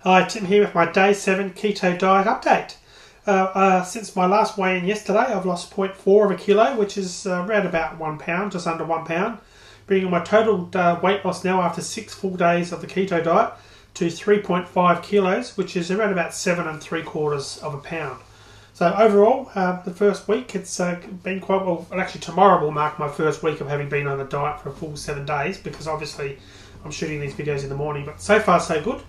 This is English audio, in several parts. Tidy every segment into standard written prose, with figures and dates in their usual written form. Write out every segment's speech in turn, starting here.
Hi, Tim here with my Day 7 Keto Diet Update. Since my last weigh-in yesterday, I've lost 0.4 of a kilo, which is around about 1 pound, just under 1 pound, bringing my total weight loss now after 6 full days of the keto diet to 3.5 kilos, which is around about 7¾ of a pound. So overall, the first week, it's been quite well. Actually, tomorrow will mark my first week of having been on the diet for a full 7 days, because obviously I'm shooting these videos in the morning, but so far so good.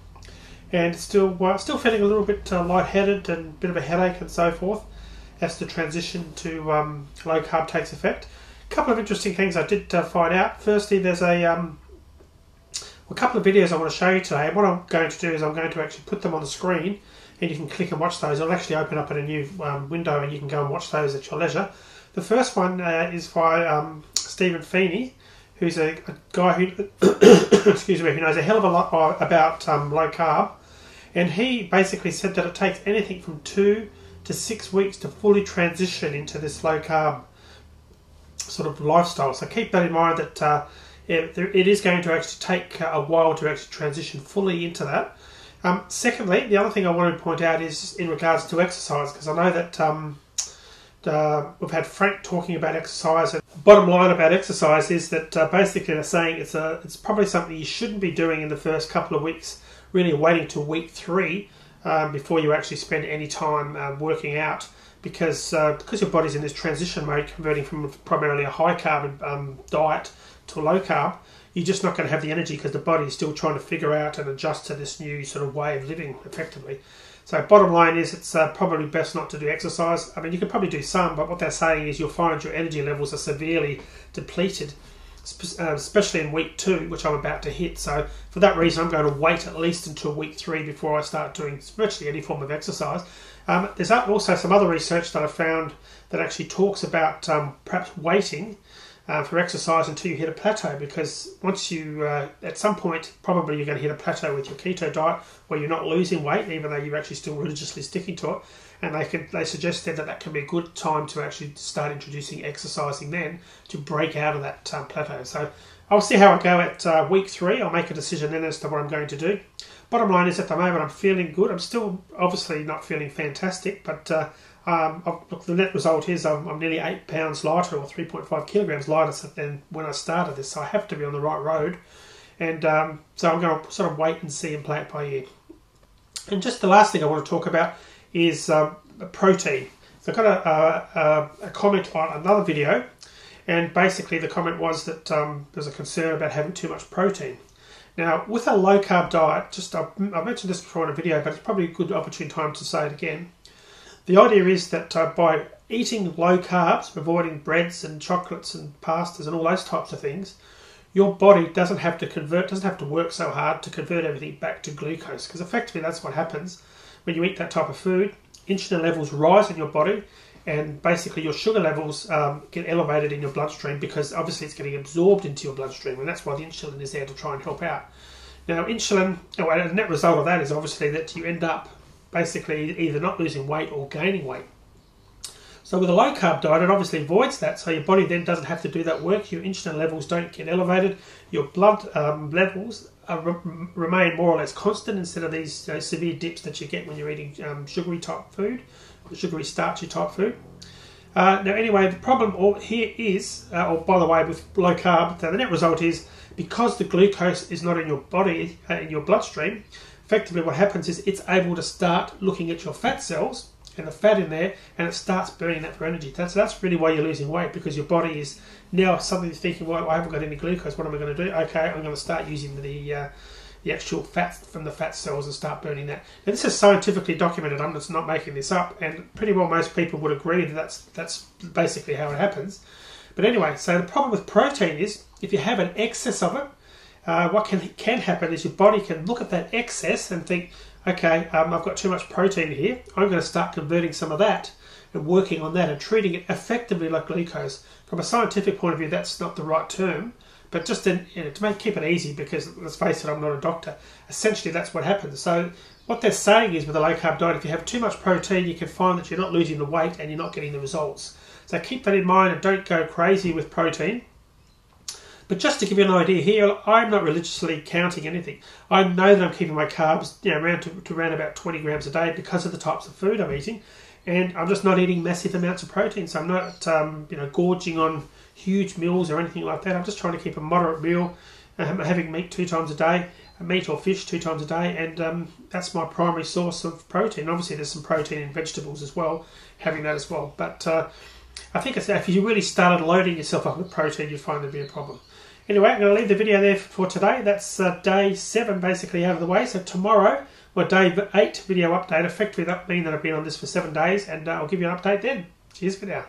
And still feeling a little bit lightheaded and a bit of a headache and so forth as the transition to low carb takes effect. A couple of interesting things I did find out. Firstly, there's a couple of videos I want to show you today. And what I'm going to do is I'm going to actually put them on the screen, and you can click and watch those. It'll actually open up in a new window, and you can go and watch those at your leisure. The first one is by Stephen Feeney, who's a guy who excuse me, who knows a hell of a lot about low carb. And he basically said that it takes anything from 2 to 6 weeks to fully transition into this low carb sort of lifestyle. So keep that in mind, that it is going to actually take a while to actually transition fully into that. Secondly, the other thing I wanted to point out is in regards to exercise, because I know that we've had Frank talking about exercise. And the bottom line about exercise is that basically they're saying it's probably something you shouldn't be doing in the first couple of weeks, really waiting till week 3 before you actually spend any time working out, because your body's in this transition mode, converting from primarily a high carb diet to a low carb. You're just not going to have the energy, because the body is still trying to figure out and adjust to this new sort of way of living effectively. So bottom line is it's probably best not to do exercise. I mean, you can probably do some, but what they're saying is you'll find your energy levels are severely depleted, especially in week 2, which I'm about to hit. So for that reason, I'm going to wait at least until week 3 before I start doing virtually any form of exercise. There's also some other research that I found that actually talks about perhaps waiting for exercise until you hit a plateau, because once you, at some point, probably you're going to hit a plateau with your keto diet where you're not losing weight, even though you're actually still religiously sticking to it. And they suggested that can be a good time to actually start introducing exercising then, to break out of that plateau. So I'll see how I go at week 3. I'll make a decision then as to what I'm going to do. Bottom line is, at the moment, I'm feeling good. I'm still obviously not feeling fantastic, but look, the net result is I'm nearly 8 pounds lighter, or 3.5 kilograms lighter than when I started this. So I have to be on the right road. And so I'm going to sort of wait and see and play it by ear. And just the last thing I want to talk about is protein. So I got a comment on another video, and basically the comment was that there's a concern about having too much protein. Now, with a low carb diet, I've mentioned this before in a video, but it's probably a good opportune time to say it again. The idea is that by eating low carbs, avoiding breads and chocolates and pastas and all those types of things, your body doesn't have to work so hard to convert everything back to glucose, because effectively that's what happens when you eat that type of food. Insulin levels rise in your body, and basically your sugar levels get elevated in your bloodstream, because obviously it's getting absorbed into your bloodstream, and that's why the insulin is there to try and help out. Now, insulin, the net result of that is obviously that you end up basically either not losing weight or gaining weight. So with a low carb diet, it obviously avoids that, so your body then doesn't have to do that work. Your insulin levels don't get elevated. Your blood levels remain more or less constant, instead of these severe dips that you get when you're eating sugary type food, sugary starchy type food. Now anyway, the problem here is, by the way, with low carb, the net result is, because the glucose is not in your body, in your bloodstream, effectively what happens is it's able to start looking at your fat cells and the fat in there, and it starts burning that for energy. That's really why you're losing weight, because your body is now suddenly thinking, well, I haven't got any glucose, what am I going to do? Okay, I'm going to start using the actual fat from the fat cells and start burning that. Now, this is scientifically documented. I'm just not making this up, and pretty well most people would agree that that's basically how it happens. But anyway, so the problem with protein is, if you have an excess of it, what can happen is your body can look at that excess and think, okay, I've got too much protein here. I'm going to start converting some of that and working on that and treating it effectively like glucose. From a scientific point of view, that's not the right term, but just to keep it easy, because let's face it, I'm not a doctor. Essentially, that's what happens. So what they're saying is, with a low carb diet, if you have too much protein, you can find that you're not losing the weight and you're not getting the results. So keep that in mind and don't go crazy with protein. But just to give you an idea here, I'm not religiously counting anything. I know that I'm keeping my carbs, around to around about 20 grams a day because of the types of food I'm eating, and I'm just not eating massive amounts of protein. So I'm not, gorging on huge meals or anything like that. I'm just trying to keep a moderate meal. I'm having meat 2 times a day, meat or fish 2 times a day, and that's my primary source of protein. Obviously, there's some protein in vegetables as well, having that as well. But I think if you really started loading yourself up with protein, you'd find there'd be a problem. Anyway, I'm going to leave the video there for today. That's day 7 basically out of the way. So tomorrow, day 8 video update. Effectively, that means that I've been on this for 7 days, and I'll give you an update then. Cheers for now.